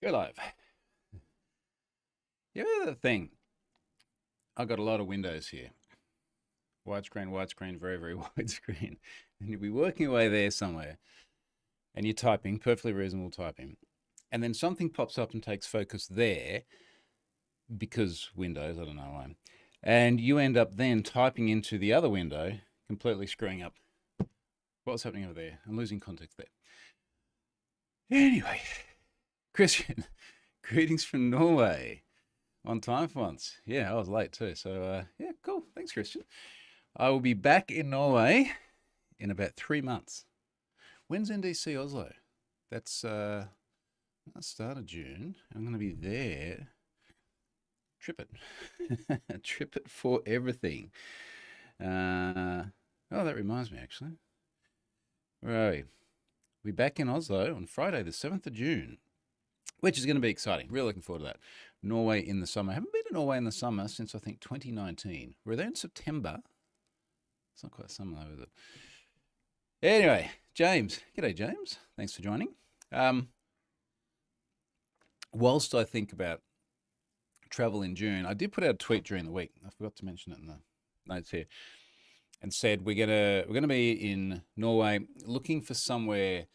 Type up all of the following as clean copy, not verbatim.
Go live. You know the thing? I've got a lot of windows here. Widescreen, widescreen, very, very widescreen. And you'll be working away there somewhere and you're typing, perfectly reasonable typing. And then something pops up and takes focus there because Windows, I don't know why. And you end up then typing into the other window, completely screwing up what's happening over there. I'm losing context there. Anyway, Christian, greetings from Norway. On time for once. Yeah, I was late too. So, yeah, cool. Thanks, Christian. I will be back in Norway in about 3 months. When's NDC Oslo? That's the start of June. I'm going to be there. Trip it. Trip it for everything. Oh, that reminds me, actually. Where are we? We're back in Oslo on Friday, the 7th of June, which is going to be exciting. Really looking forward to that. Norway in the summer. I haven't been to Norway in the summer since I think 2019. We're there in September. It's not quite summer though, is it? Anyway, James. G'day, James. Thanks for joining. Whilst I think about travel in June, I did put out a tweet during the week. I forgot to mention it in the notes here, and said we're gonna be in Norway, looking for somewhere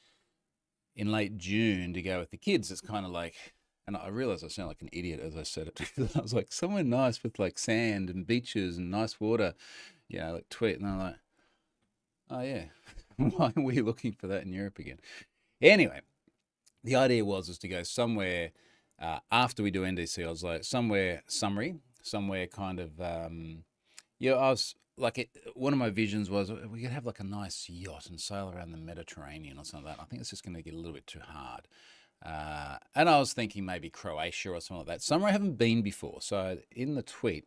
in late June to go with the kids. It's kind of like, and I realize I sound like an idiot as I said it. I was like, somewhere nice with like sand and beaches and nice water, like tweet. And I'm like, oh yeah, why are we looking for that in Europe again? Anyway, the idea was to go somewhere after we do NDC Oslo, somewhere summery, somewhere kind of, I was like, one of my visions was we could have like a nice yacht and sail around the Mediterranean or something like that. I think it's just going to get a little bit too hard. And I was thinking maybe Croatia or something like that. Somewhere I haven't been before. So in the tweet,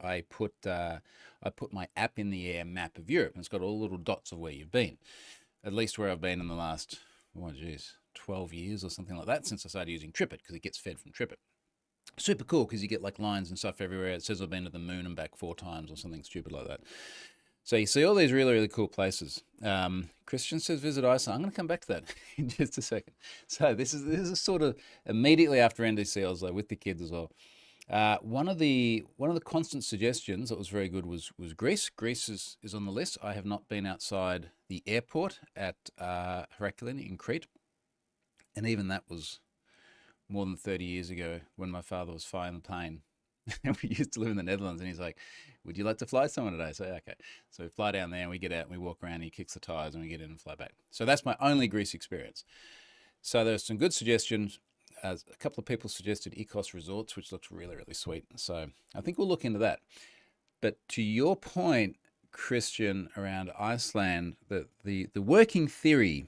I put my app in the air map of Europe, and it's got all the little dots of where you've been, at least where I've been in the last, 12 years or something like that, since I started using TripIt, because it gets fed from TripIt. Super cool, because you get like lines and stuff everywhere. It says I've been to the moon and back 4 times or something stupid like that. So you see all these really, really cool places. Christian says visit Iceland. I'm going to come back to that in just a second. So this is sort of immediately after NDC Oslo with the kids as well. One of the constant suggestions that was very good was Greece. Greece is on the list. I have not been outside the airport at Heraclion in Crete, and even that was more than 30 years ago when my father was flying the plane. And we used to live in the Netherlands, and he's like, would you like to fly somewhere today? So, okay. So we fly down there and we get out and we walk around and he kicks the tires and we get in and fly back. So that's my only Greece experience. So there's some good suggestions. A couple of people suggested Ecos Resorts, which looks really, really sweet. So I think we'll look into that. But to your point, Christian, around Iceland, the working theory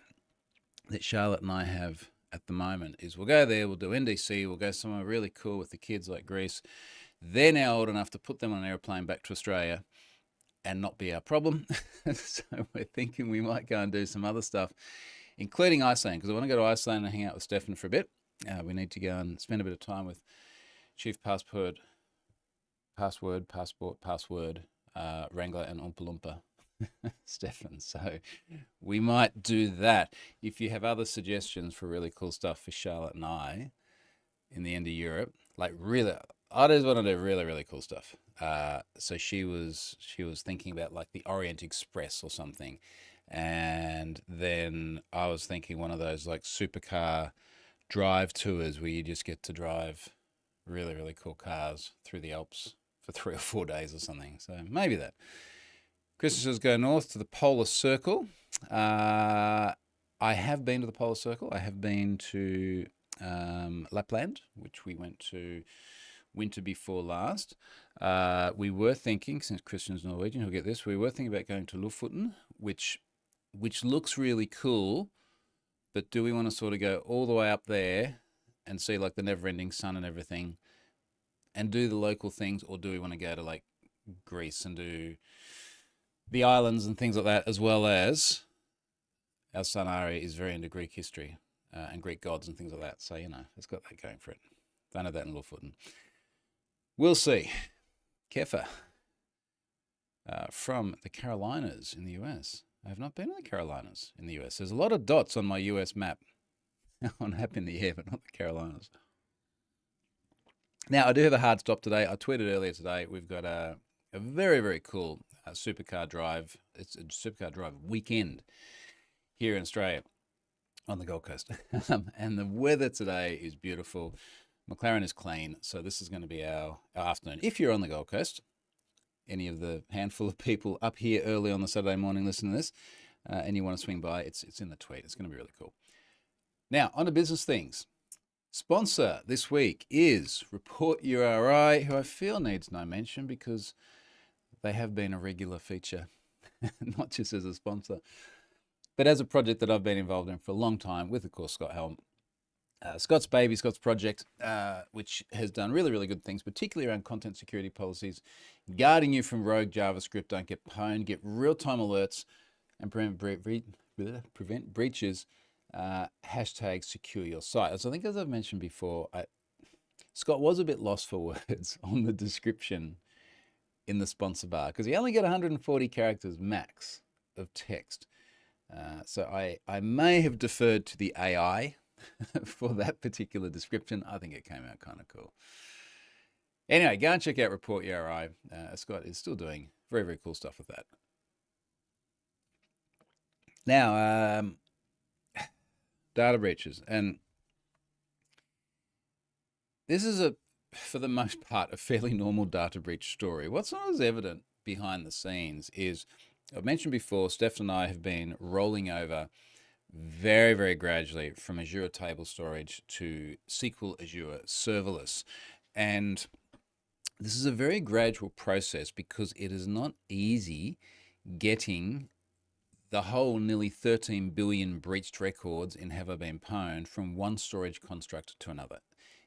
that Charlotte and I have at the moment is we'll go there, we'll do NDC, we'll go somewhere really cool with the kids like Greece. They're now old enough to put them on an airplane back to Australia and not be our problem. So we're thinking we might go and do some other stuff, including Iceland, because I want to go to Iceland and hang out with Stefan for a bit. We need to go and spend a bit of time with Chief Passport, Wrangler, and Oompa Loompa, Stefan. So we might do that. If you have other suggestions for really cool stuff for Charlotte and I in the end of Europe, like really, I just want to do really, really cool stuff. So she was thinking about like the Orient Express or something, and then I was thinking one of those like supercar drive tours where you just get to drive really, really cool cars through the Alps for 3 or 4 days or something. So maybe that. Christmas says go north to the Polar Circle. I have been to the Polar Circle. I have been to Lapland, which we went to winter before last. We were thinking, since Christian's Norwegian, he'll get this, we were thinking about going to Lofoten, which looks really cool, but do we want to sort of go all the way up there and see like the never-ending sun and everything and do the local things, or do we want to go to like Greece and do the islands and things like that, as well as our son Ari is very into Greek history and Greek gods and things like that. So, it's got that going for it. Don't have that in Lofoten. We'll see. Kefa from the Carolinas in the US. I have not been to the Carolinas in the US. There's a lot of dots on my US map. On App in the Air, but not the Carolinas. Now, I do have a hard stop today. I tweeted earlier today, we've got a very, very cool supercar drive. It's a supercar drive weekend here in Australia on the Gold Coast. And the weather today is beautiful. McLaren is clean. So this is going to be our afternoon. If you're on the Gold Coast, any of the handful of people up here early on the Saturday morning listening to this, and you want to swing by, it's in the tweet. It's going to be really cool. Now, on to business things. Sponsor this week is Report URI, who I feel needs no mention because they have been a regular feature, not just as a sponsor, but as a project that I've been involved in for a long time with, of course, Scott Helm. Scott's baby, Scott's project, which has done really, really good things, particularly around content security policies, guarding you from rogue JavaScript, don't get pwned, get real-time alerts, and prevent breaches. Hashtag secure your site. So I think, as I've mentioned before, Scott was a bit lost for words on the description in the sponsor bar because he only got 140 characters max of text. So I may have deferred to the AI for that particular description. I think it came out kind of cool. Anyway, go and check out Report URI. Scott is still doing very, very cool stuff with that. Now, data breaches. And this is, for the most part, a fairly normal data breach story. What's not as evident behind the scenes is, I've mentioned before, Steph and I have been rolling over very, very gradually from Azure Table Storage to SQL Azure Serverless. And this is a very gradual process because it is not easy getting the whole nearly 13 billion breached records in Have I Been Pwned from one storage construct to another.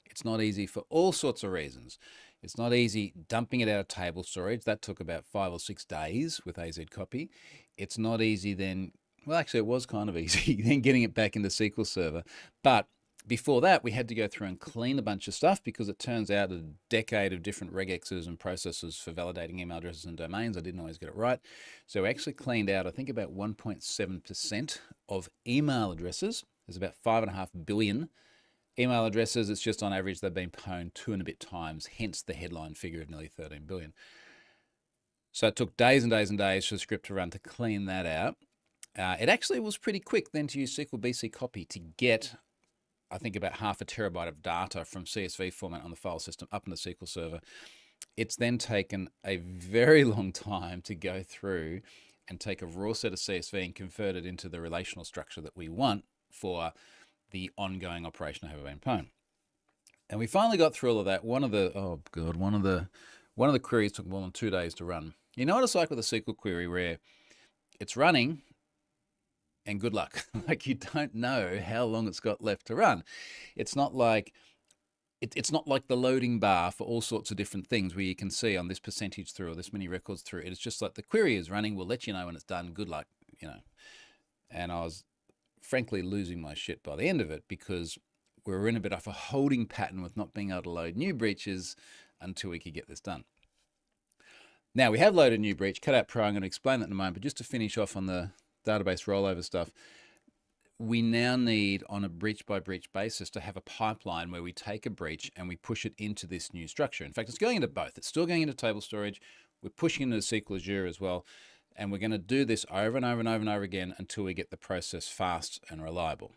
It's not easy for all sorts of reasons. It's not easy dumping it out of table storage. That took about 5 or 6 days with AZ Copy. It's not easy then, well, actually it was kind of easy, then getting it back into SQL Server. But before that, we had to go through and clean a bunch of stuff because it turns out a decade of different regexes and processes for validating email addresses and domains. I didn't always get it right. So we actually cleaned out, I think, about 1.7% of email addresses. There's about 5.5 billion email addresses. It's just on average they've been pwned 2 and a bit times, hence the headline figure of nearly 13 billion. So it took days and days and days for the script to run to clean that out. It actually was pretty quick then to use SQL BC Copy to get, I think, about 0.5 terabyte of data from CSV format on the file system up in the SQL Server. It's then taken a very long time to go through and take a raw set of CSV and convert it into the relational structure that we want for the ongoing operation of Have I Been Pwned. And we finally got through all of that. One of the queries took more than 2 days to run. You know what it's like with a SQL query where it's running and good luck. Like, you don't know how long it's got left to run. It's not like it's not like the loading bar for all sorts of different things where you can see on this percentage through or this many records through. It's just like the query is running. We'll let you know when it's done. Good luck, you know. And I was frankly losing my shit by the end of it because we were in a bit of a holding pattern with not being able to load new breaches until we could get this done. Now we have loaded new breach, Cutout Pro. I'm going to explain that in a moment, but just to finish off on the database rollover stuff, we now need, on a breach by breach basis, to have a pipeline where we take a breach and we push it into this new structure. In fact, it's going into both. It's still going into table storage. We're pushing into SQL Azure as well. And we're going to do this over and over and over and over again until we get the process fast and reliable.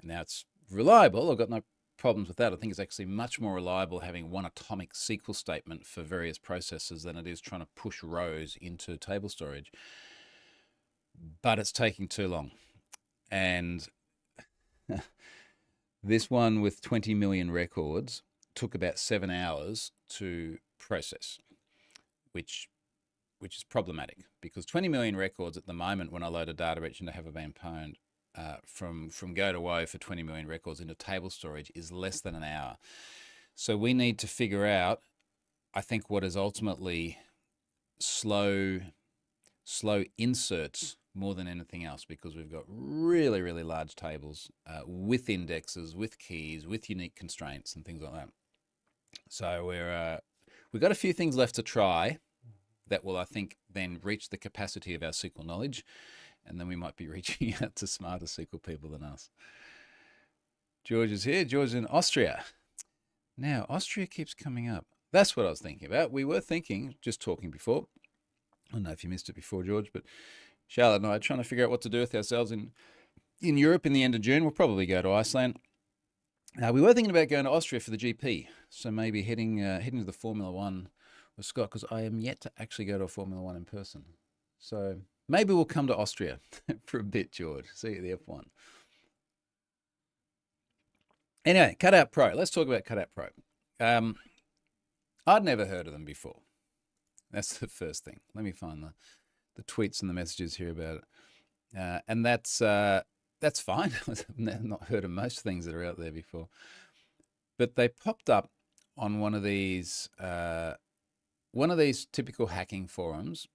Now it's reliable. I've got no problems with that. I think it's actually much more reliable having one atomic SQL statement for various processes than it is trying to push rows into table storage. But it's taking too long. And this one with 20 million records took about 7 hours to process, which is problematic because 20 million records at the moment, when I load a data breach into Have I Been Pwned, from go to woe for 20 million records into table storage is less than an hour. So we need to figure out, I think, what is ultimately slow inserts more than anything else, because we've got really, really large tables with indexes, with keys, with unique constraints and things like that. So we've got a few things left to try that will, I think, then reach the capacity of our SQL knowledge, and then we might be reaching out to smarter SQL people than us. George is here. George is in Austria. Now, Austria keeps coming up. That's what I was thinking about. We were thinking, just talking before. I don't know if you missed it before, George, but Charlotte and I are trying to figure out what to do with ourselves in Europe in the end of June. We'll probably go to Iceland. We were thinking about going to Austria for the GP, so maybe heading to the Formula One with Scott, because I am yet to actually go to a Formula One in person. So maybe we'll come to Austria for a bit, George. See you at the F1. Anyway, Cutout Pro. Let's talk about Cutout Pro. I'd never heard of them before. That's the first thing. Let me find the tweets and the messages here about it. And that's fine. I've not heard of most things that are out there before. But they popped up on one of these typical hacking forums,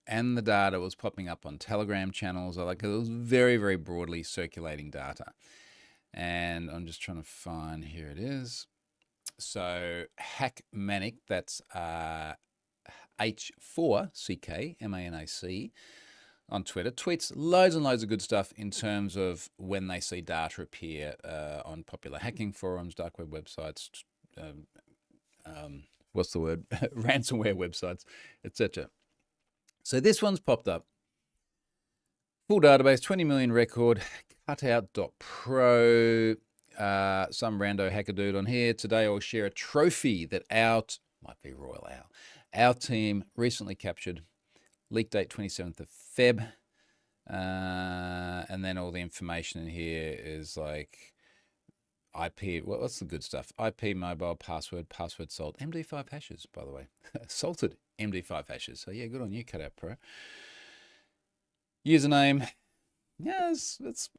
and the data was popping up on Telegram channels. It was very, very broadly circulating data. And I'm just trying to find, here it is. So Hackmanic, that's H4CK, on Twitter, tweets loads and loads of good stuff in terms of when they see data appear on popular hacking forums, dark web websites, what's the word, ransomware websites, etc. So this one's popped up. Full database, 20 million record, cutout.pro. Some rando hacker dude on here. Today I'll share a trophy that might be Royal Owl, our team recently captured. Leak date 27th of Feb. And then all the information in here is like IP, what's the good stuff? IP, mobile, password salt. MD5 hashes, by the way. Salted MD5 hashes. So yeah, good on you, Cutout Pro. Username. Yes, it's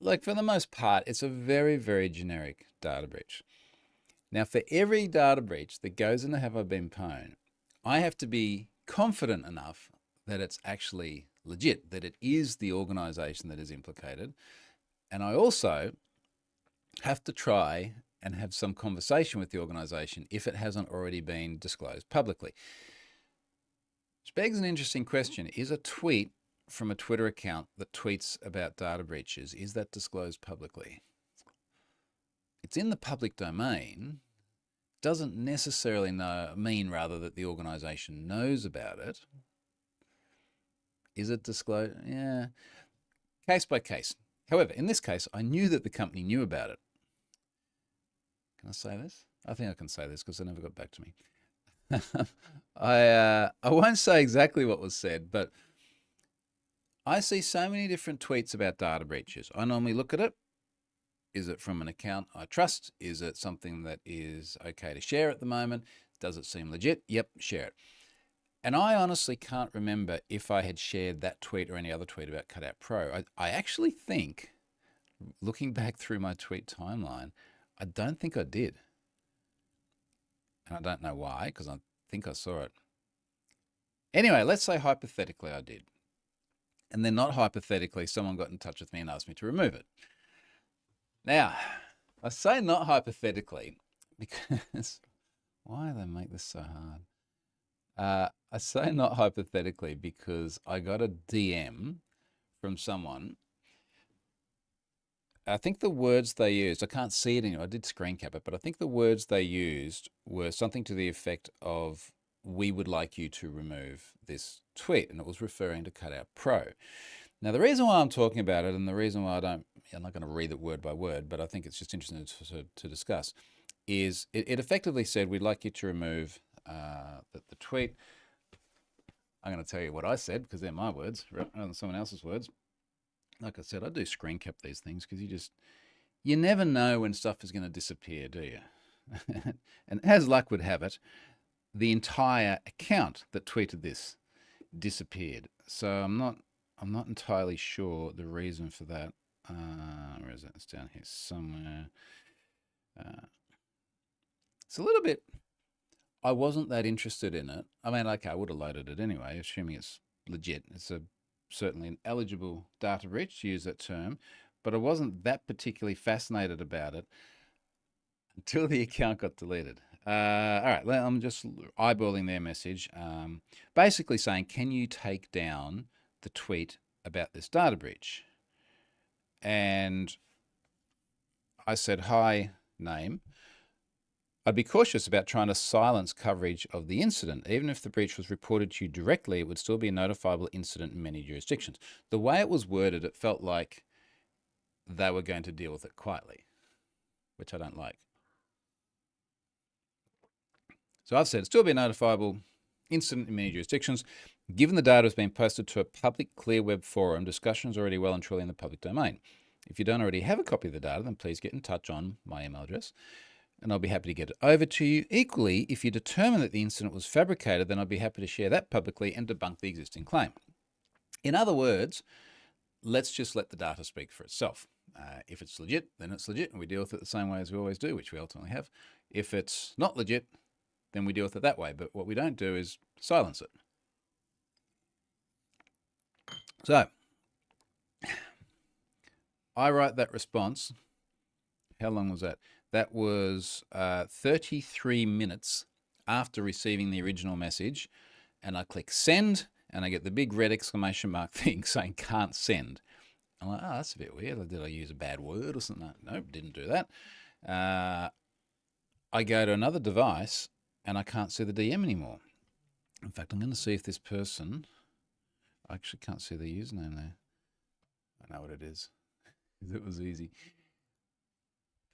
like, for the most part, it's a very, very generic data breach. Now, for every data breach that goes into Have I Been Pwned, I have to be confident enough that it's actually legit, that it is the organization that is implicated. And I also have to try and have some conversation with the organization if it hasn't already been disclosed publicly. Which begs an interesting question. Is a tweet from a Twitter account that tweets about data breaches, is that disclosed publicly? It's in the public domain. Doesn't necessarily mean that the organization knows about it. Is it disclosed? Yeah. Case by case. However, in this case, I knew that the company knew about it. Can I say this? I think I can say this because they never got back to me. I won't say exactly what was said, but I see so many different tweets about data breaches. I normally look at it. Is it from an account I trust? Is it something that is okay to share at the moment? Does it seem legit? Yep, share it. And I honestly can't remember if I had shared that tweet or any other tweet about Cutout Pro. I actually think, looking back through my tweet timeline, I don't think I did. And I don't know why, because I think I saw it. Anyway, let's say hypothetically I did. And then not hypothetically, someone got in touch with me and asked me to remove it. Now, I say not hypothetically because why do they make this so hard? I say not hypothetically because I got a DM from someone. I think the words they used, I can't see it anymore. I did screen cap it, but I think the words they used were something to the effect of, we would like you to remove this tweet. And it was referring to Cutout Pro. Now, the reason why I'm talking about it, and the reason why I'm not going to read it word by word, but I think it's just interesting to discuss, is it effectively said, we'd like you to remove the tweet. I'm going to tell you what I said because they're my words rather than someone else's words. Like I said, I do screen cap these things because you never know when stuff is going to disappear, do you? And as luck would have it, the entire account that tweeted this disappeared. So I'm not entirely sure the reason for that. Where is it? It's down here somewhere. It's a little bit, I wasn't that interested in it. I mean, okay, I would have loaded it anyway, assuming it's legit. It's certainly an eligible data breach, to use that term, but I wasn't that particularly fascinated about it until the account got deleted. All right, I'm just eyeballing their message, basically saying, can you take down the tweet about this data breach? And I said, hi, name. I'd be cautious about trying to silence coverage of the incident. Even if the breach was reported to you directly, it would still be a notifiable incident in many jurisdictions. The way it was worded, it felt like they were going to deal with it quietly, which I don't like. So I've said, still be a notifiable incident in many jurisdictions. Given the data has been posted to a public clear web forum, discussions are already well and truly in the public domain. If you don't already have a copy of the data, then please get in touch on my email address, and I'll be happy to get it over to you. Equally, if you determine that the incident was fabricated, then I'd be happy to share that publicly and debunk the existing claim. In other words, let's just let the data speak for itself. If it's legit, then it's legit, and we deal with it the same way as we always do, which we ultimately have. If it's not legit, then we deal with it that way. But what we don't do is silence it. So I write that response. How long was that? That was 33 minutes after receiving the original message. And I click send, and I get the big red exclamation mark thing saying can't send. I'm like, oh, that's a bit weird. Did I use a bad word or something? Nope, didn't do that. I go to another device, and I can't see the DM anymore. In fact, I'm going to see if this person... I actually can't see the username there. I know what it is. It was easy.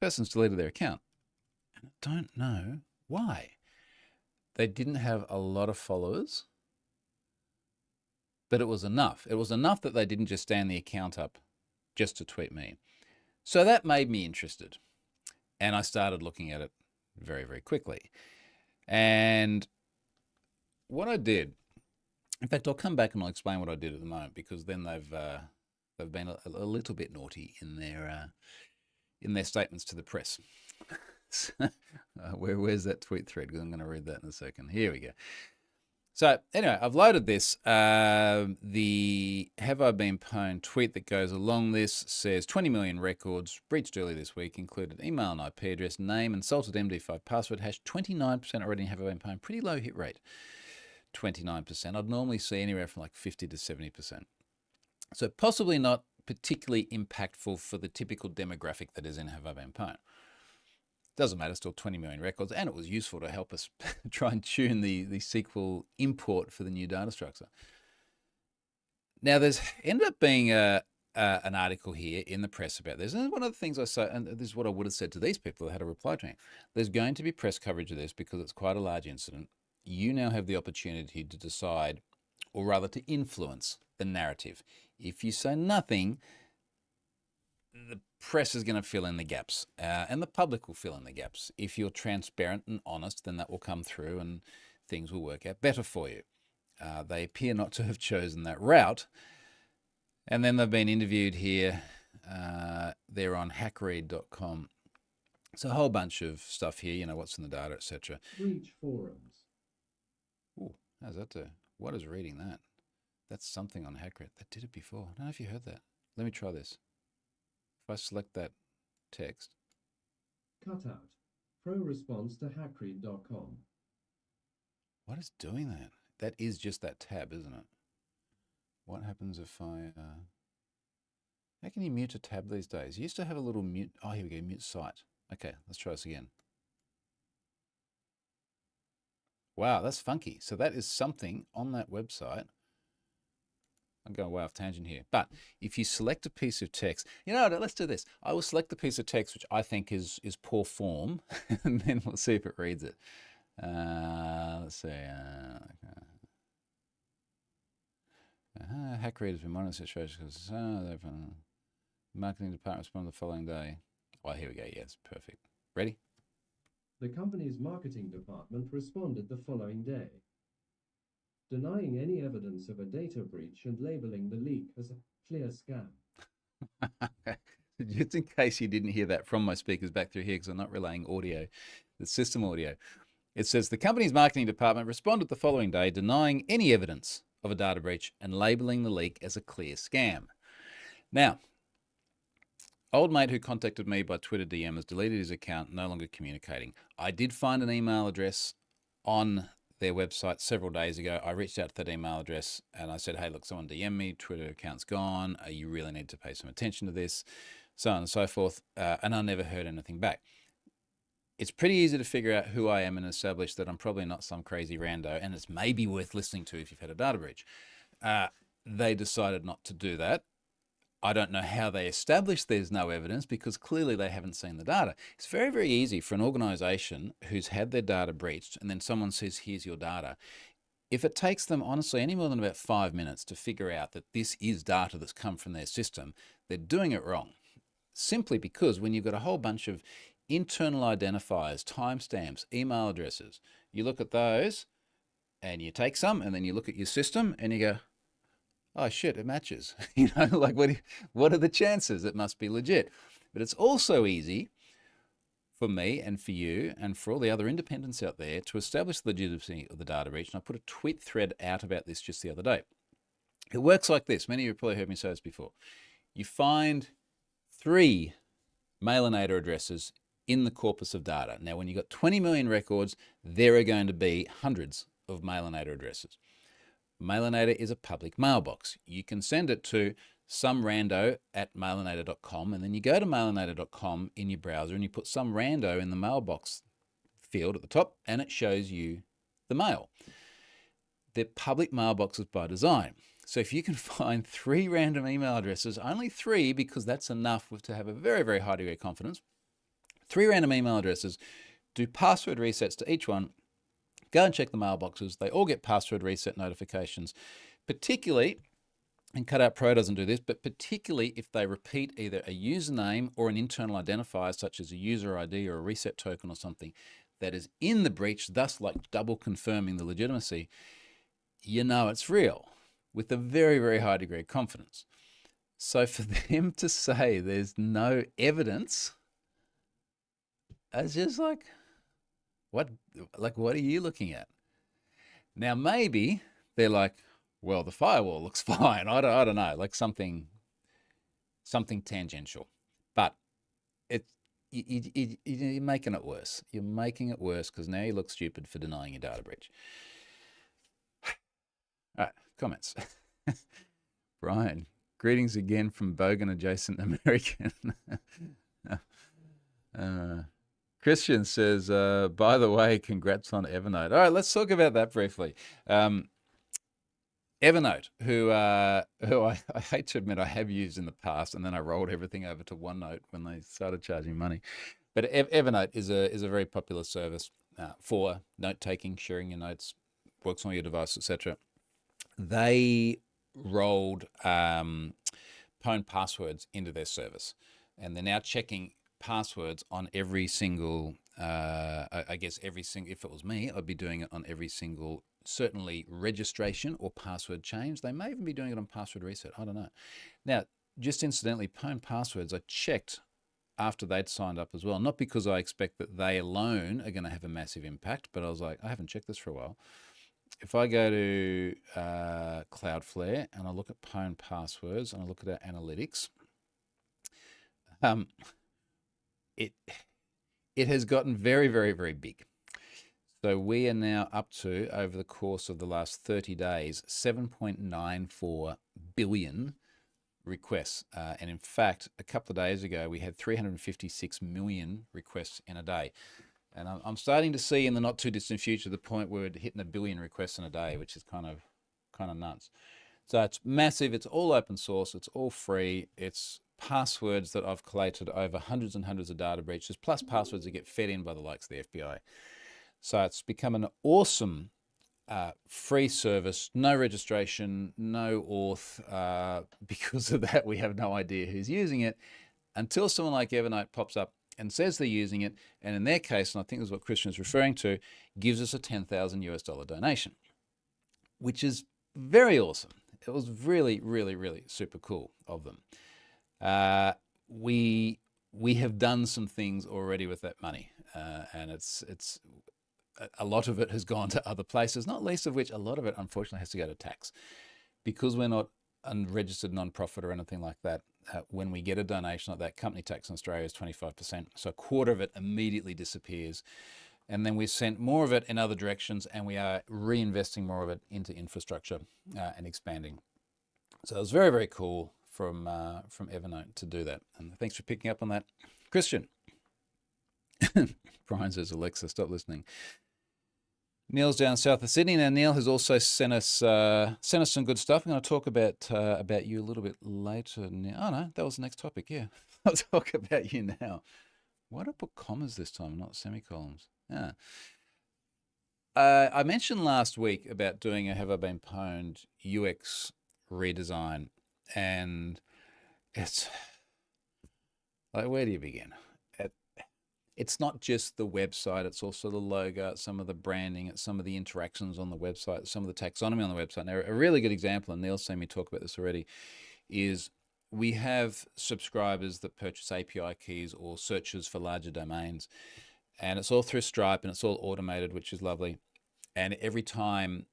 Person's deleted their account. And I don't know why. They didn't have a lot of followers, but it was enough. It was enough that they didn't just stand the account up just to tweet me. So that made me interested. And I started looking at it very, very quickly. And what I did, in fact, I'll come back and I'll explain what I did at the moment, because then they've been a little bit naughty in their statements to the press. Where's that tweet thread? Because I'm going to read that in a second. Here we go. So anyway, I've loaded this. The Have I Been Pwned tweet that goes along this says 20 million records breached early this week, included email and IP address, name, and salted MD5 password hash. 29% already have I been pwned. Pretty low hit rate. 29%. I'd normally see anywhere from like 50 to 70%. So possibly not particularly impactful for the typical demographic that is in Have I Been Pwned. Doesn't matter, still 20 million records, and it was useful to help us try and tune the SQL import for the new data structure. Now, there's ended up being an article here in the press about this, and one of the things I say, and this is what I would have said to these people that had a reply to me, there's going to be press coverage of this because it's quite a large incident. You now have the opportunity to decide, or rather to influence the narrative. If you say nothing, the press is going to fill in the gaps, and the public will fill in the gaps. If you're transparent and honest, then that will come through and things will work out better for you. They appear not to have chosen that route. And then they've been interviewed here. They're on hackread.com. It's a whole bunch of stuff here, you know, what's in the data, etc. Breach forums. Ooh, how's that do? What is reading that? That's something on Hackread. That did it before. I don't know if you heard that. Let me try this. If I select that text. Cutout. Pro response to hackread.com. What is doing that? That is just that tab, isn't it? What happens if I... How can you mute a tab these days? You used to have a little mute... Oh, here we go. Mute site. Okay, let's try this again. Wow, that's funky. So that is something on that website. I'm going way off tangent here. But if you select a piece of text, you know, let's do this. I will select the piece of text which I think is poor form, and then we'll see if it reads it. Let's see. Hackread has been monitoring the situation because marketing department responded the following day. Well, here we go. Yes, perfect. Ready? The company's marketing department responded the following day, denying any evidence of a data breach and labeling the leak as a clear scam. Just in case you didn't hear that from my speakers back through here, because I'm not relaying audio, the system audio. It says the company's marketing department responded the following day, denying any evidence of a data breach and labeling the leak as a clear scam. Now, old mate who contacted me by Twitter DM has deleted his account, no longer communicating. I did find an email address on their website several days ago. I reached out to that email address and I said, hey, look, someone DM me, Twitter account's gone. You really need to pay some attention to this, so on and so forth. And I never heard anything back. it's pretty easy to figure out who I am and establish that I'm probably not some crazy rando, and it's maybe worth listening to if you've had a data breach. They decided not to do that. I don't know how they established there's no evidence, because clearly they haven't seen the data. It's very, very easy for an organization who's had their data breached and then someone says, here's your data. If it takes them, honestly, any more than about 5 minutes to figure out that this is data that's come from their system, they're doing it wrong. Simply because when you've got a whole bunch of internal identifiers, timestamps, email addresses, you look at those and you take some and then you look at your system and you go, oh shit, it matches. Like what are the chances? It must be legit. But it's also easy for me and for you and for all the other independents out there to establish the legitimacy of the data breach. And I put a tweet thread out about this just the other day. It works like this. Many of you have probably heard me say this before. You find 3 Mailinator addresses in the corpus of data. Now, when you've got 20 million records, there are going to be hundreds of Mailinator addresses. Mailinator is a public mailbox. You can send it to some rando at mailinator.com, and then you go to mailinator.com in your browser and you put some rando in the mailbox field at the top and it shows you the mail. They're public mailboxes by design. So if you can find 3 random email addresses, only 3, because that's enough to have a very, very high degree of confidence, 3 random email addresses, do password resets to each one, go and check the mailboxes. They all get password reset notifications, particularly, and Cutout Pro doesn't do this, but particularly if they repeat either a username or an internal identifier, such as a user ID or a reset token or something that is in the breach, thus like double confirming the legitimacy, you know it's real with a very, very high degree of confidence. So for them to say there's no evidence, it's just like, what are you looking at? Now, maybe they're like, well, the firewall looks fine. I don't know, like something tangential. But you're making it worse. You're making it worse because now you look stupid for denying your data breach. All right, comments. Brian, greetings again from Bogan Adjacent American. Christian says, by the way, congrats on Evernote. All right, let's talk about that briefly. Evernote, who I hate to admit I have used in the past, and then I rolled everything over to OneNote when they started charging money. But Evernote is a very popular service for note-taking, sharing your notes, works on your device, etc. They rolled Pwn passwords into their service, and they're now checking passwords on every single, I guess every single, if it was me, I'd be doing it on every single, certainly registration or password change. They may even be doing it on password reset. I don't know. Now, just incidentally, Pwn passwords, I checked after they'd signed up as well, not because I expect that they alone are going to have a massive impact, but I was like, I haven't checked this for a while. If I go to Cloudflare and I look at Pwn passwords and I look at our analytics, it has gotten very, very, very big. So we are now up to, over the course of the last 30 days, 7.94 billion requests. And in fact, a couple of days ago, we had 356 million requests in a day. And I'm starting to see in the not too distant future the point where we're hitting 1 billion requests in a day, which is kind of nuts. So it's massive. It's all open source. It's all free. It's passwords that I've collated over hundreds and hundreds of data breaches, plus passwords that get fed in by the likes of the FBI. So it's become an awesome free service, no registration, no auth. Because of that, we have no idea who's using it until someone like Evernote pops up and says they're using it. And in their case, and I think this is what Christian is referring to, gives us a $10,000 US donation, which is very awesome. It was really, really, really super cool of them. We have done some things already with that money, and it's a lot of it has gone to other places, not least of which a lot of it unfortunately has to go to tax, because we're not a registered non-profit or anything like that. When we get a donation like that, company tax in Australia is 25%, so a quarter of it immediately disappears. And then we sent more of it in other directions, and we are reinvesting more of it into infrastructure and expanding. So it was very, very cool from Evernote to do that. And thanks for picking up on that, Christian. Brian says, Alexa, stop listening. Neil's down south of Sydney. Now, Neil has also sent us some good stuff. I'm going to talk about you a little bit later. Now. Oh, no, that was the next topic. Yeah. I'll talk about you now. Why did I put commas this time, not semicolons? Yeah. I mentioned last week about doing a Have I Been Pwned UX redesign, and it's like, where do you begin? It's not just the website, it's also the logo, it's some of the branding, it's some of the interactions on the website, some of the taxonomy on the website. Now, a really good example, and Neil's seen me talk about this already, is we have subscribers that purchase API keys or searches for larger domains, and it's all through Stripe and it's all automated, which is lovely. And every time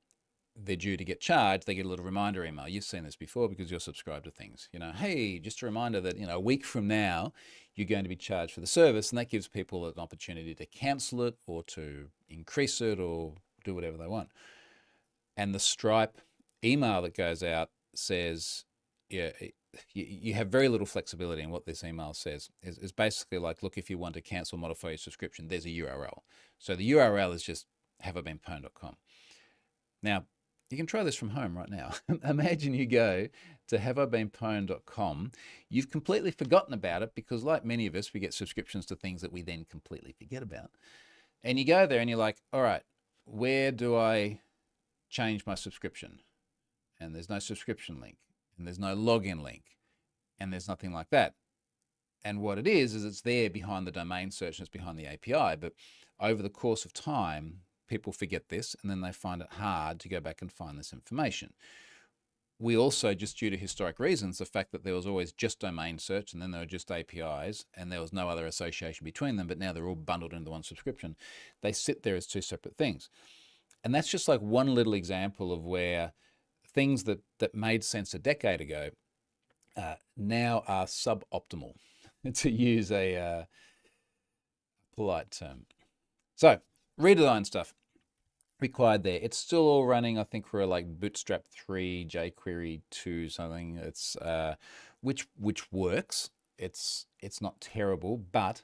they're due to get charged, they get a little reminder email. You've seen this before because you're subscribed to things. Hey, just a reminder that, a week from now, you're going to be charged for the service. And that gives people an opportunity to cancel it or to increase it or do whatever they want. And the Stripe email that goes out says, you have very little flexibility in what this email says. Is basically like, look, if you want to cancel, modify your subscription, there's a URL. So the URL is just haveibeenpwned.com. Now, you can try this from home right now. Imagine you go to haveibeenpwned.com. You've completely forgotten about it because, like many of us, we get subscriptions to things that we then completely forget about. And you go there and you're like, all right, where do I change my subscription? And there's no subscription link, and there's no login link, and there's nothing like that. And what it is it's there behind the domain search and it's behind the API. But over the course of time, people forget this, and then they find it hard to go back and find this information. We also, just due to historic reasons, the fact that there was always just domain search and then there were just APIs and there was no other association between them, but now they're all bundled into one subscription. They sit there as two separate things. And that's just like one little example of where things that made sense a decade ago now are suboptimal, to use a polite term. So, redesign stuff required there. It's still all running. I think we're like Bootstrap 3, jQuery 2, something. It's which works. It's not terrible, but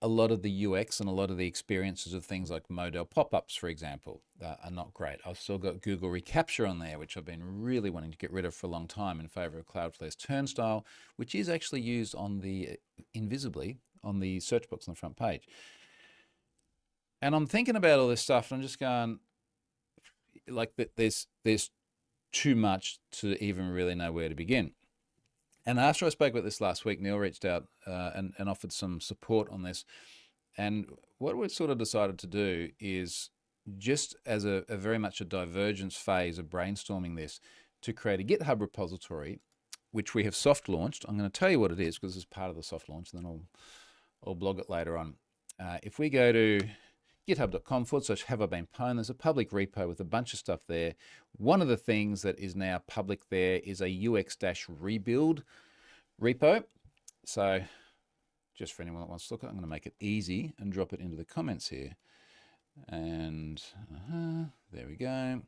a lot of the UX and a lot of the experiences of things like modal pop-ups, for example, are not great. I've still got Google Recapture on there, which I've been really wanting to get rid of for a long time in favor of Cloudflare's Turnstile, which is actually used on the invisibly on the search box on the front page. And I'm thinking about all this stuff, and I'm just going, like, there's too much to even really know where to begin. And after I spoke about this last week, Neil reached out and offered some support on this. And what we've sort of decided to do is, just as a very much a divergence phase of brainstorming this, to create a GitHub repository, which we have soft launched. I'm going to tell you what it is because it's part of the soft launch, and then I'll blog it later on. If we go to github.com/haveibeenpwned, there's a public repo with a bunch of stuff there. One of the things that is now public there is a UX-rebuild repo. So just for anyone that wants to look at it, I'm going to make it easy and drop it into the comments here. And there we go.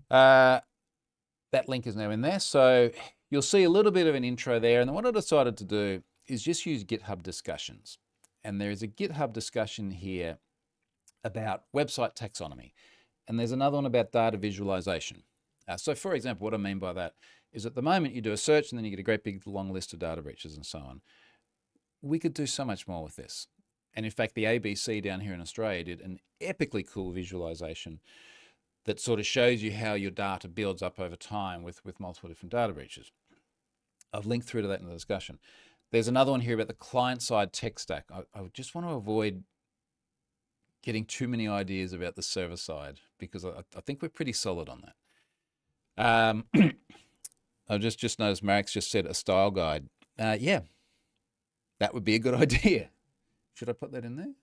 That link is now in there. So you'll see a little bit of an intro there. And then what I decided to do is just use GitHub discussions. And there is a GitHub discussion here about website taxonomy. And there's another one about data visualization. So for example, what I mean by that is, at the moment you do a search and then you get a great big long list of data breaches and so on. We could do so much more with this. And in fact, the ABC down here in Australia did an epically cool visualization that sort of shows you how your data builds up over time with multiple different data breaches. I've linked through to that in the discussion. There's another one here about the client-side tech stack. I just want to avoid getting too many ideas about the server side because I think we're pretty solid on that. I've just noticed Marek's just said a style guide. Yeah, that would be a good idea. Should I put that in there?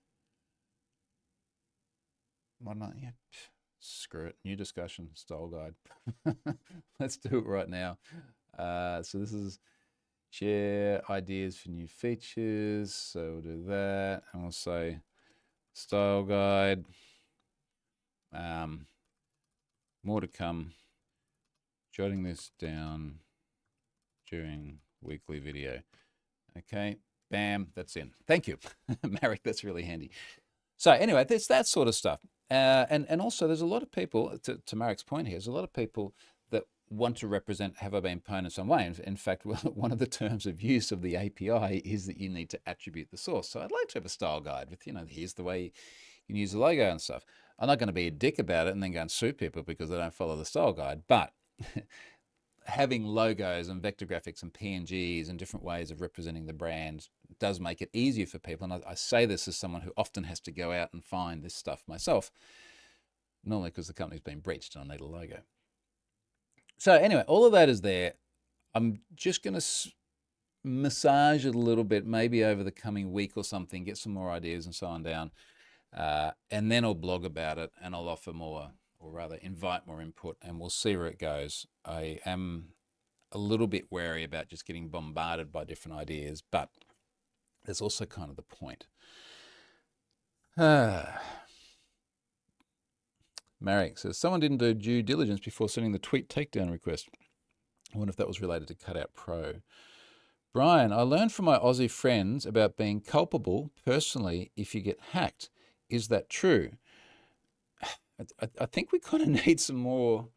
Why not? Yeah, screw it. New discussion, style guide. Let's do it right now. So this is share ideas for new features. So we'll do that, and we'll say style guide. More to come. Jotting this down during weekly video. Okay, Bam, that's in. Thank you, Marek. That's really handy. So anyway, there's that sort of stuff. And also there's a lot of people, to Marek's point here, there's a lot of people that want to represent have I been pwned in some way. In fact, one of the terms of use of the API is that you need to attribute the source. So I'd like to have a style guide with, here's the way you can use the logo and stuff. I'm not going to be a dick about it and then go and sue people because they don't follow the style guide. But having logos and vector graphics and PNGs and different ways of representing the brand does make it easier for people. And I say this as someone who often has to go out and find this stuff myself, normally because the company's been breached and I need a logo. So anyway, all of that is there. I'm just going to massage it a little bit, maybe over the coming week or something, get some more ideas and so on down. And then I'll blog about it and I'll offer more, or rather invite more input, and we'll see where it goes. I am a little bit wary about just getting bombarded by different ideas, but there's also kind of the point. Marek says, someone didn't do due diligence before sending the tweet takedown request. I wonder if that was related to Cutout Pro. Brian, I learned from my Aussie friends about being culpable personally if you get hacked. Is that true? I think we kind of need some more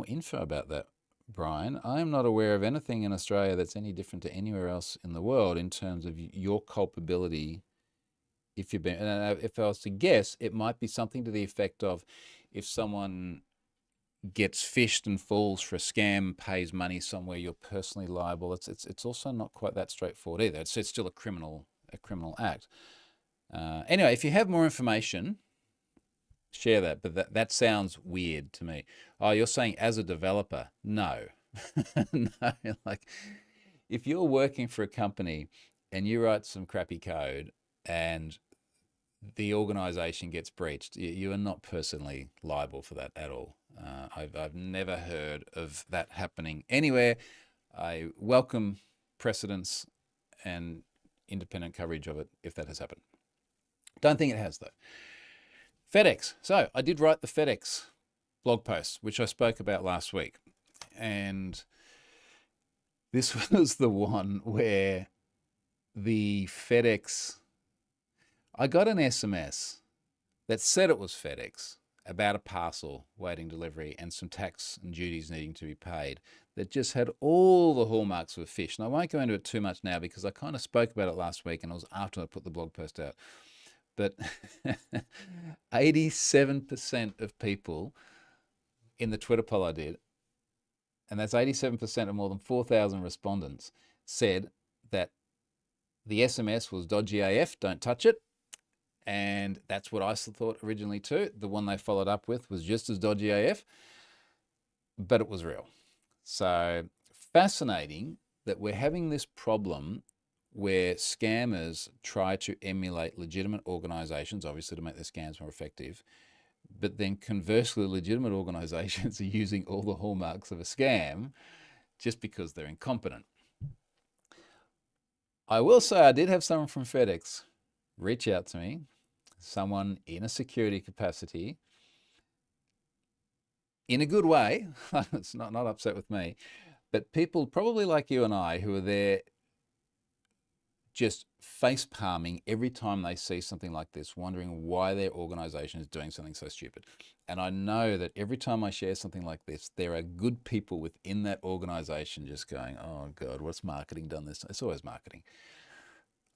info about that, Brian. I am not aware of anything in Australia that's any different to anywhere else in the world in terms of your culpability. If you've been, if I was to guess, it might be something to the effect of if someone gets phished and falls for a scam, pays money somewhere, you're personally liable. It's also not quite that straightforward either. It's still a criminal act. Anyway, if you have more information, share that. But that sounds weird to me. Oh, you're saying as a developer? No, no. Like if you're working for a company and you write some crappy code and the organization gets breached, you are not personally liable for that at all. I've never heard of that happening anywhere. I welcome precedence and independent coverage of it if that has happened. Don't think it has, though. FedEx. So I did write the FedEx blog post, which I spoke about last week. And this was the one where the FedEx, I got an SMS that said it was FedEx about a parcel waiting delivery and some tax and duties needing to be paid that just had all the hallmarks of a fish. And I won't go into it too much now because I kind of spoke about it last week and it was after I put the blog post out. But 87% of people in the Twitter poll I did, and that's 87% of more than 4,000 respondents, said that the SMS was dodgy AF, don't touch it. And that's what I thought originally too. The one they followed up with was just as dodgy AF, but it was real. So fascinating that we're having this problem where scammers try to emulate legitimate organizations, obviously to make their scams more effective, but then conversely, legitimate organizations are using all the hallmarks of a scam just because they're incompetent. I will say I did have someone from FedEx reach out to me, someone in a security capacity, in a good way. It's not upset with me, but people probably like you and I who are there just face palming every time they see something like this, wondering why their organization is doing something so stupid. And I know that every time I share something like this, there are good people within that organization just going, oh God, what's marketing done this? It's always marketing.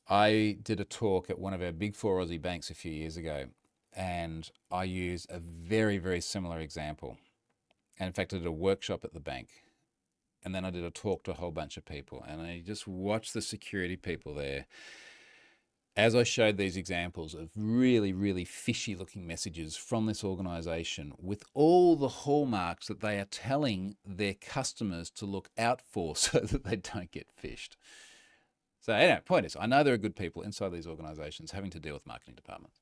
I did a talk at one of our big four Aussie banks a few years ago, and I used a very, very similar example. And in fact, I did a workshop at the bank. And then I did a talk to a whole bunch of people, and I just watched the security people there as I showed these examples of really, really fishy looking messages from this organization with all the hallmarks that they are telling their customers to look out for so that they don't get phished. So anyway, point is, I know there are good people inside these organizations having to deal with marketing departments.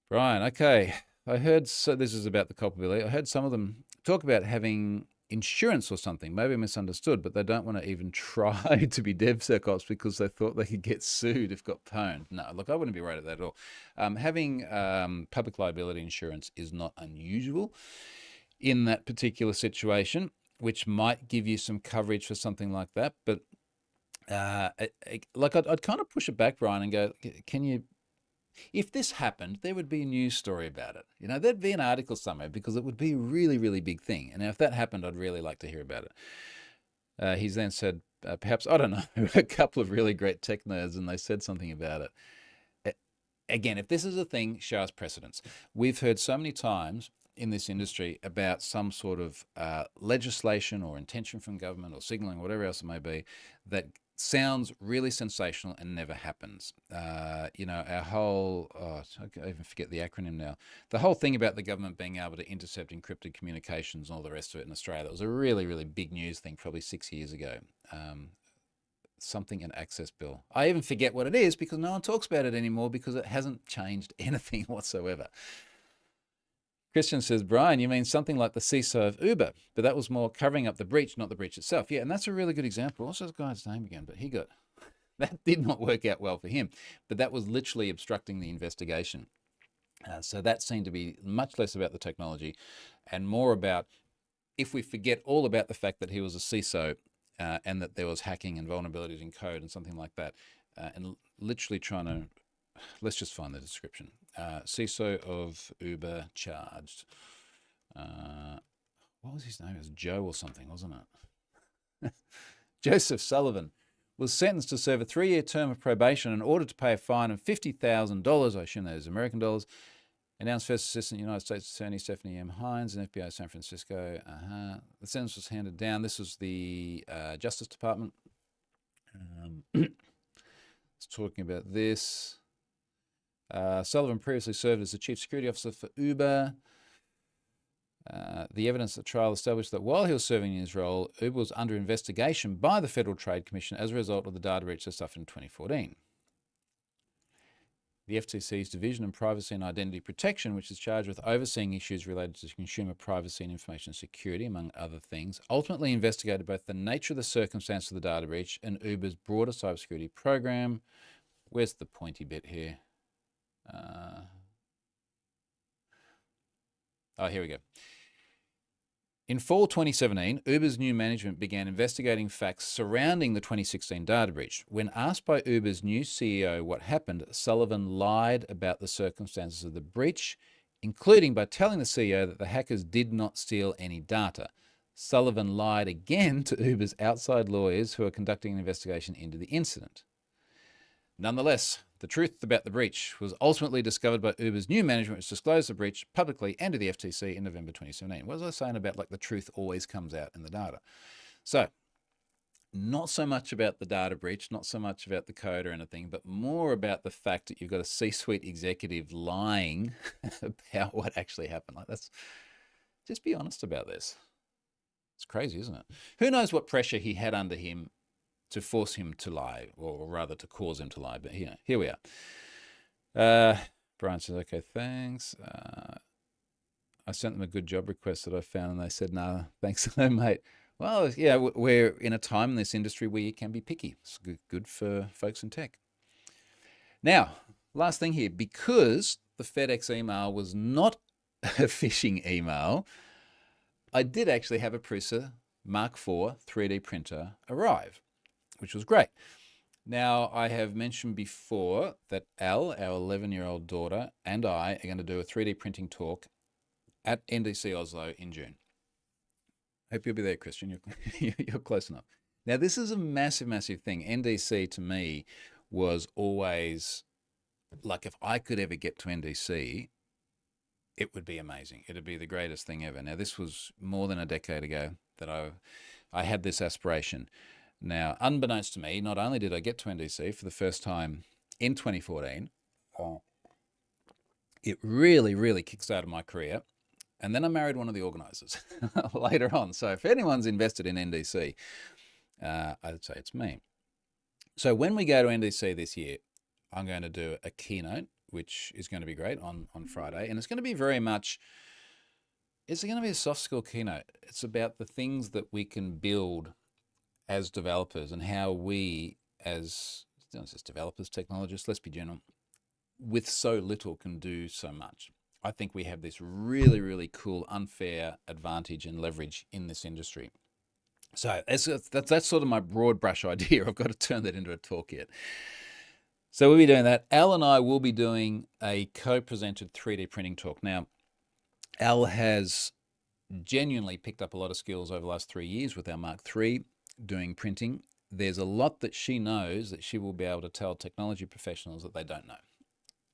Brian, okay. I heard, so this is about the culpability. I heard some of them talk about having insurance or something. Maybe I misunderstood, but they don't want to even try to be DevSecOps because they thought they could get sued if got pwned. No, look, I wouldn't be worried about that at all. Having public liability insurance is not unusual in that particular situation, which might give you some coverage for something like that. But Like I'd kind of push it back, Brian, and go, can you? If this happened, there would be a news story about it. You know, there'd be an article somewhere because it would be a really, really big thing. And if that happened, I'd really like to hear about it. He's then said, perhaps, I don't know, a couple of really great tech nerds, and they said something about it. Again, if this is a thing, show us precedents. We've heard so many times in this industry about some sort of legislation or intention from government or signaling, whatever else it may be, that sounds really sensational and never happens. You know, our whole, I even forget the acronym now, the whole thing about the government being able to intercept encrypted communications and all the rest of it in Australia, that was a really, really big news thing probably 6 years ago. Something an access bill. I even forget what it is because no one talks about it anymore because it hasn't changed anything whatsoever. Christian says, Brian, you mean something like the CISO of Uber, but that was more covering up the breach, not the breach itself. Yeah, and that's a really good example. What's this guy's name again? But that did not work out well for him, but that was literally obstructing the investigation. So that seemed to be much less about the technology and more about, if we forget all about the fact that he was a CISO and that there was hacking and vulnerabilities in code and something like that, and literally trying to, let's just find the description. CISO of Uber charged. What was his name? It was Joe or something, wasn't it? Joseph Sullivan was sentenced to serve a 3-year term of probation and ordered to pay a fine of $50,000. I assume that is American dollars. Announced First Assistant United States Attorney Stephanie M. Hines and FBI San Francisco. The sentence was handed down. This was the Justice Department. It's talking about this. Sullivan previously served as the Chief Security Officer for Uber. The evidence at the trial established that while he was serving in his role, Uber was under investigation by the Federal Trade Commission as a result of the data breach that suffered in 2014. The FTC's Division of Privacy and Identity Protection, which is charged with overseeing issues related to consumer privacy and information security, among other things, ultimately investigated both the nature of the circumstance of the data breach and Uber's broader cybersecurity program. Where's the pointy bit here? Here we go. In fall 2017, Uber's new management began investigating facts surrounding the 2016 data breach. When asked by Uber's new CEO what happened, Sullivan lied about the circumstances of the breach, including by telling the CEO that the hackers did not steal any data. Sullivan lied again to Uber's outside lawyers who are conducting an investigation into the incident. Nonetheless, the truth about the breach was ultimately discovered by Uber's new management, which disclosed the breach publicly and to the FTC in November 2017. What was I saying about like the truth always comes out in the data? So not so much about the data breach, not so much about the code or anything, but more about the fact that you've got a C-suite executive lying about what actually happened. Like, that's, just be honest about this. It's crazy, isn't it? Who knows what pressure he had under him to force him to lie, or rather to cause him to lie. But you know, here we are. Brian says, okay, thanks. I sent them a good job request that I found, and they said, no, thanks, no, mate. Well, yeah, we're in a time in this industry where you can be picky. It's good for folks in tech. Now, last thing here, because the FedEx email was not a phishing email, I did actually have a Prusa Mark IV 3D printer arrive, which was great. Now, I have mentioned before that Elle, our 11-year-old daughter, and I are going to do a 3D printing talk at NDC Oslo in June. Hope you'll be there, Christian. You're close enough. Now, this is a massive, massive thing. NDC to me was always, like, if I could ever get to NDC, it would be amazing. It would be the greatest thing ever. Now, this was more than a decade ago that I had this aspiration. Now, unbeknownst to me, not only did I get to NDC for the first time in 2014, it really, really kickstarted my career. And then I married one of the organisers later on. So if anyone's invested in NDC, I'd say it's me. So when we go to NDC this year, I'm going to do a keynote, which is going to be great on Friday. And it's going to be very much, it's going to be a soft skill keynote. It's about the things that we can build as developers and how we as, not just developers, technologists, let's be general, with so little can do so much. I think we have this really, really cool unfair advantage and leverage in this industry. So that's sort of my broad brush idea. I've got to turn that into a talk yet. So we'll be doing that. Al and I will be doing a co-presented 3D printing talk. Now, Al has genuinely picked up a lot of skills over the last 3 years with our Mark III doing printing. There's a lot that she knows that she will be able to tell technology professionals that they don't know.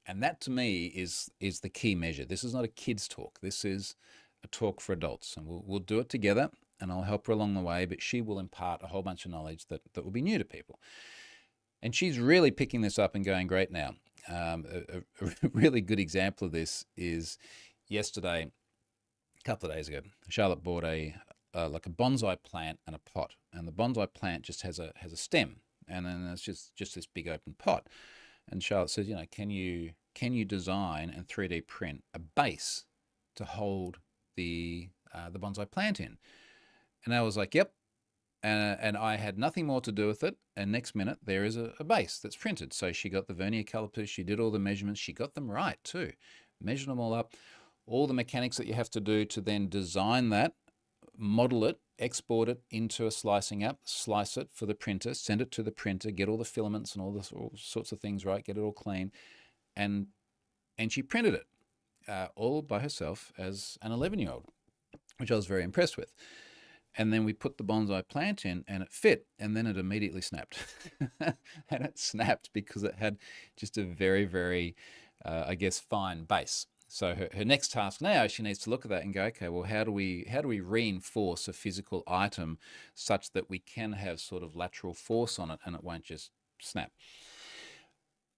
And that to me is the key measure. This is not a kid's talk. This is a talk for adults. And we'll do it together, and I'll help her along the way, but she will impart a whole bunch of knowledge that will be new to people. And she's really picking this up and going great now. A really good example of this is yesterday, a couple of days ago, Charlotte bought a bonsai plant and a pot, and the bonsai plant just has a stem, and then it's just this big open pot. And Charlotte says, can you design and 3D print a base to hold the bonsai plant in? And I was like, yep. And I had nothing more to do with it. And next minute, there is a base that's printed. So she got the vernier calipers, she did all the measurements, she got them right too, measured them all up, all the mechanics that you have to do to then design that, model it, export it into a slicing app, slice it for the printer, send it to the printer, get all the filaments and all sorts of things right, get it all clean. And she printed it all by herself as an 11-year-old, which I was very impressed with. And then we put the bonsai plant in and it fit, and then it immediately snapped. And it snapped because it had just a very, very, fine base. So her next task now, she needs to look at that and go, okay, well, how do we reinforce a physical item such that we can have sort of lateral force on it and it won't just snap?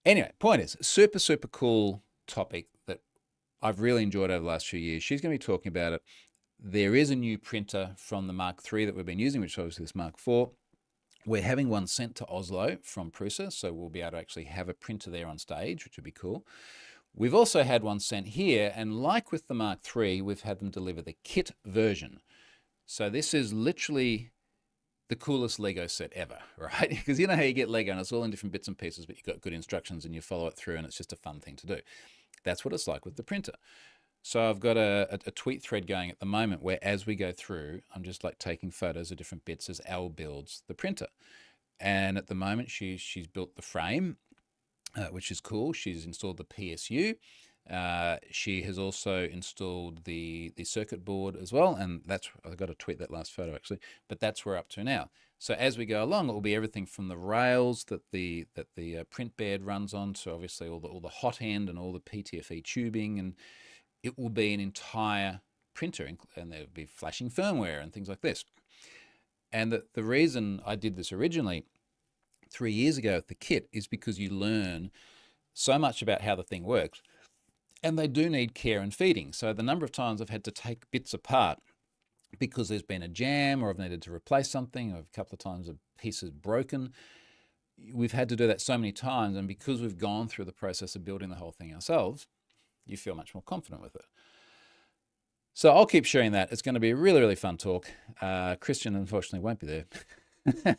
Anyway, point is, super, super cool topic that I've really enjoyed over the last few years. She's going to be talking about it. There is a new printer from the Mark III that we've been using, which is obviously this Mark IV. We're having one sent to Oslo from Prusa, so we'll be able to actually have a printer there on stage, which would be cool. We've also had one sent here, and like with the Mark III, we've had them deliver the kit version. So this is literally the coolest Lego set ever, right? Because you know how you get Lego and it's all in different bits and pieces, but you've got good instructions and you follow it through and it's just a fun thing to do. That's what it's like with the printer. So I've got a tweet thread going at the moment where as we go through, I'm just like taking photos of different bits as Al builds the printer. And at the moment, she's built the frame, which is cool. She's installed the PSU. She has also installed the circuit board as well. And I got to tweet that last photo actually, but that's where we're up to now. So as we go along, it will be everything from the rails that the print bed runs on to obviously all the hot end and all the PTFE tubing, and it will be an entire printer, and there will be flashing firmware and things like this. And the reason I did this originally 3 years ago with the kit is because you learn so much about how the thing works, and they do need care and feeding. So the number of times I've had to take bits apart because there's been a jam or I've needed to replace something, or a couple of times a piece is broken. We've had to do that so many times, and because we've gone through the process of building the whole thing ourselves, you feel much more confident with it. So I'll keep sharing that. It's going to be a really, really fun talk. Christian, unfortunately, won't be there.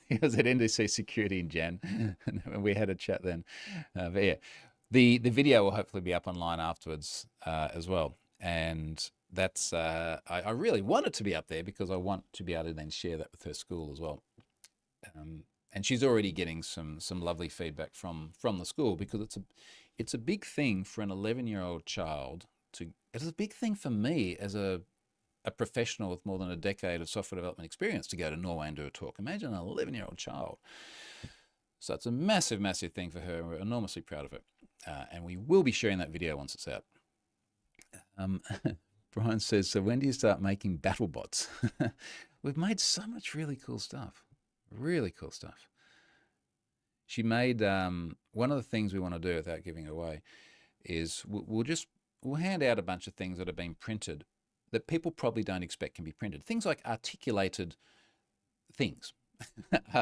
He was at NDC Security in Jan, and we had a chat then. But yeah, the video will hopefully be up online afterwards as well. And that's I really want it to be up there because I want to be able to then share that with her school as well. And she's already getting some lovely feedback from the school, because it's a big thing for an 11-year-old child to. It's a big thing for me as a professional with more than a decade of software development experience to go to Norway and do a talk. Imagine an 11-year-old child. So it's a massive, massive thing for her, and we're enormously proud of it. And we will be sharing that video once it's out. Brian says, so when do you start making battle bots? We've made so much really cool stuff. Really cool stuff. She made, one of the things we want to do without giving it away is we'll hand out a bunch of things that have been printed that people probably don't expect can be printed. Things like articulated things.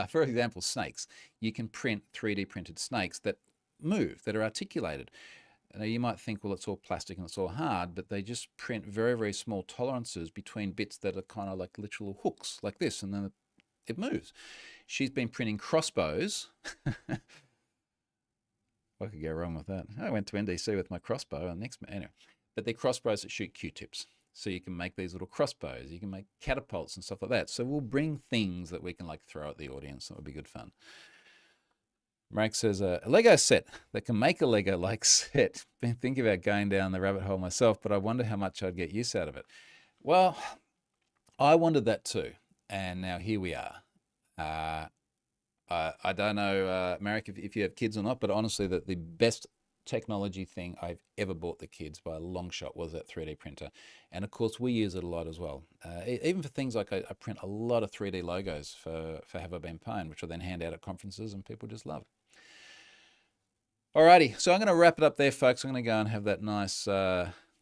For example, snakes. You can print 3D printed snakes that move, that are articulated. Now you might think, well, it's all plastic and it's all hard, but they just print very, very small tolerances between bits that are kind of like literal hooks like this, and then it moves. She's been printing crossbows. What could go wrong with that? I went to NDC with my crossbow, and anyway, but they're crossbows that shoot Q-tips. So you can make these little crossbows, you can make catapults and stuff like that. So we'll bring things that we can like throw at the audience. That would be good fun. Marek says a Lego set that can make a Lego like set. Been thinking about going down the rabbit hole myself, but I wonder how much I'd get use out of it. Well, I wondered that too, and now here we are. I don't know, Marek, if you have kids or not, but honestly, the best technology thing I've ever bought the kids by a long shot was that 3D printer. And of course, we use it a lot as well. Even for things like I print a lot of 3D logos for Have I Been Pwned, which I then hand out at conferences and people just love. Alrighty, so I'm going to wrap it up there, folks. I'm going to go and have that nice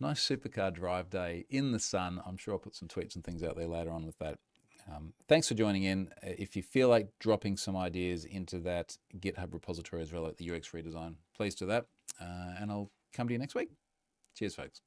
supercar drive day in the sun. I'm sure I'll put some tweets and things out there later on with that. Thanks for joining in. If you feel like dropping some ideas into that GitHub repository as well at the UX redesign, please do that. And I'll come to you next week. Cheers, folks.